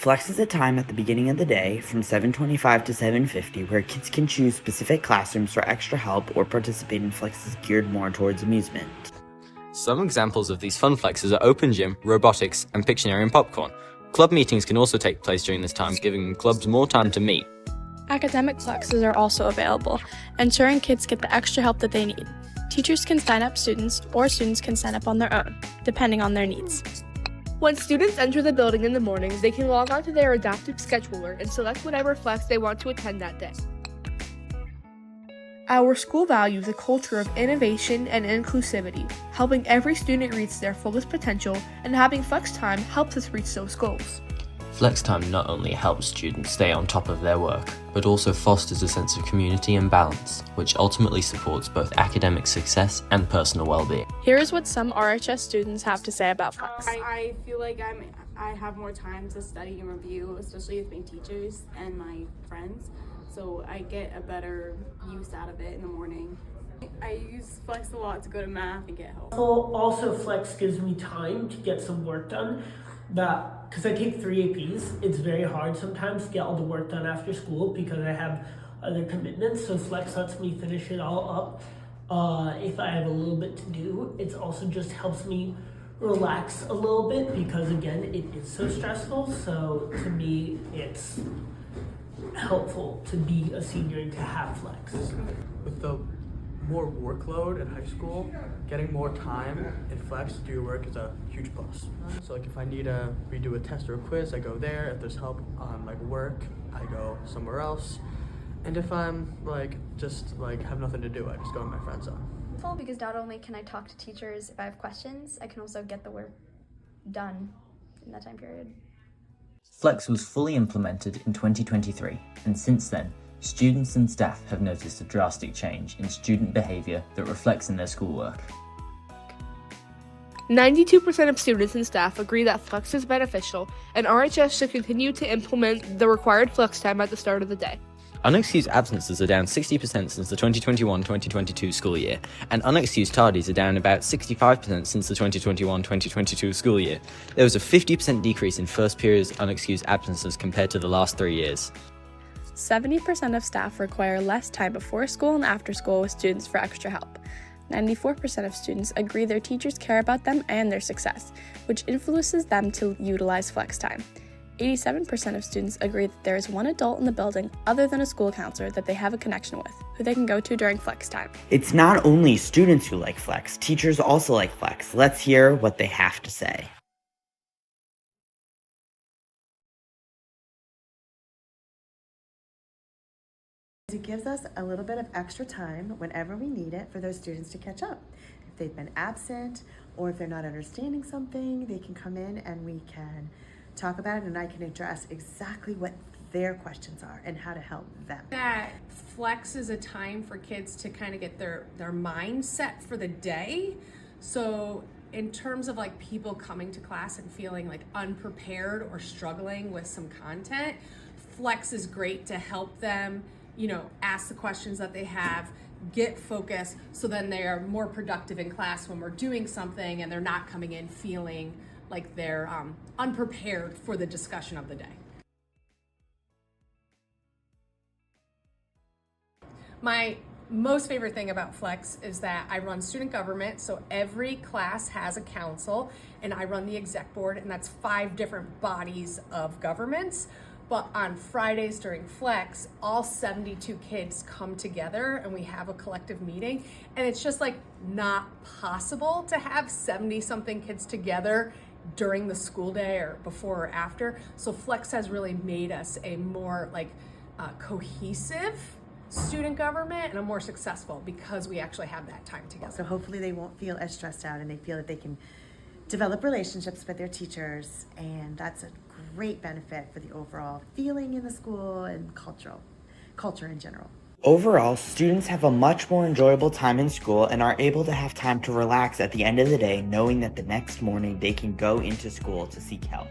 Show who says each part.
Speaker 1: Flex is a time at the beginning of the day from 7:25 to 7:50 where kids can choose specific classrooms for extra help or participate in flexes geared more towards amusement.
Speaker 2: Some examples of these fun flexes are open gym, robotics, and Pictionary and popcorn. Club meetings can also take place during this time, giving clubs more time to meet.
Speaker 3: Academic flexes are also available, ensuring kids get the extra help that they need. Teachers can sign up students, or students can sign up on their own, depending on their needs.
Speaker 4: When students enter the building in the morning, they can log on to their adaptive scheduler and select whatever flex they want to attend that day. Our school values a culture of innovation and inclusivity, helping every student reach their fullest potential, and having flex time helps us reach those goals.
Speaker 5: Flex time not only helps students stay on top of their work, but also fosters a sense of community and balance, which ultimately supports both academic success and personal well-being.
Speaker 3: Here is what some RHS students have to say about flex.
Speaker 6: I feel like I have more time to study and review, especially with my teachers and my friends, so I get a better use out of it in the morning. I use flex a lot to go to math and get help.
Speaker 7: Also, flex gives me time to get some work done. Because I take 3 APs, it's very hard sometimes to get all the work done after school because I have other commitments. So flex lets me finish it all up if I have a little bit to do. It also just helps me relax a little bit because, again, it is so stressful. So to me, it's helpful to be a senior and to have flex.
Speaker 8: With the more workload in high school, getting more time in flex to do your work is a huge plus. So like if I need to redo a test or a quiz, I go there. If there's help on like work, I go somewhere else. And if I'm just have nothing to do, I just go in my friend zone.
Speaker 9: Because not only can I talk to teachers if I have questions, I can also get the work done in that time period.
Speaker 10: Flex was fully implemented in 2023, and since then, students and staff have noticed a drastic change in student behaviour that reflects in their schoolwork.
Speaker 4: 92% of students and staff agree that flex is beneficial, and RHS should continue to implement the required flex time at the start of the day.
Speaker 2: Unexcused absences are down 60% since the 2021-2022 school year, and unexcused tardies are down about 65% since the 2021-2022 school year. There was a 50% decrease in first period unexcused absences compared to the last 3 years.
Speaker 3: 70% of staff require less time before school and after school with students for extra help. 94% of students agree their teachers care about them and their success, which influences them to utilize flex time. 87% of students agree that there is one adult in the building other than a school counselor that they have a connection with, who they can go to during flex time.
Speaker 1: It's not only students who like flex, teachers also like flex. Let's hear what they have to say.
Speaker 11: It gives us a little bit of extra time whenever we need it for those students to catch up. If they've been absent or if they're not understanding something, they can come in and we can talk about it and I can address exactly what their questions are and how to help them.
Speaker 12: That flex is a time for kids to kind of get their mind set for the day. So in terms of people coming to class and feeling unprepared or struggling with some content, flex is great to help them ask the questions that they have, get focused, so then they are more productive in class when we're doing something and they're not coming in feeling like they're unprepared for the discussion of the day. My most favorite thing about Flex is that I run student government, so every class has a council, and I run the exec board, and that's 5 different bodies of governments. But on Fridays during Flex, all 72 kids come together and we have a collective meeting. And it's just not possible to have 70-something kids together during the school day or before or after. So Flex has really made us a more cohesive student government and a more successful because we actually have that time together.
Speaker 11: So hopefully they won't feel as stressed out and they feel that they can develop relationships with their teachers, and that's a great benefit for the overall feeling in the school and culture in general.
Speaker 1: Overall, students have a much more enjoyable time in school and are able to have time to relax at the end of the day, knowing that the next morning they can go into school to seek help.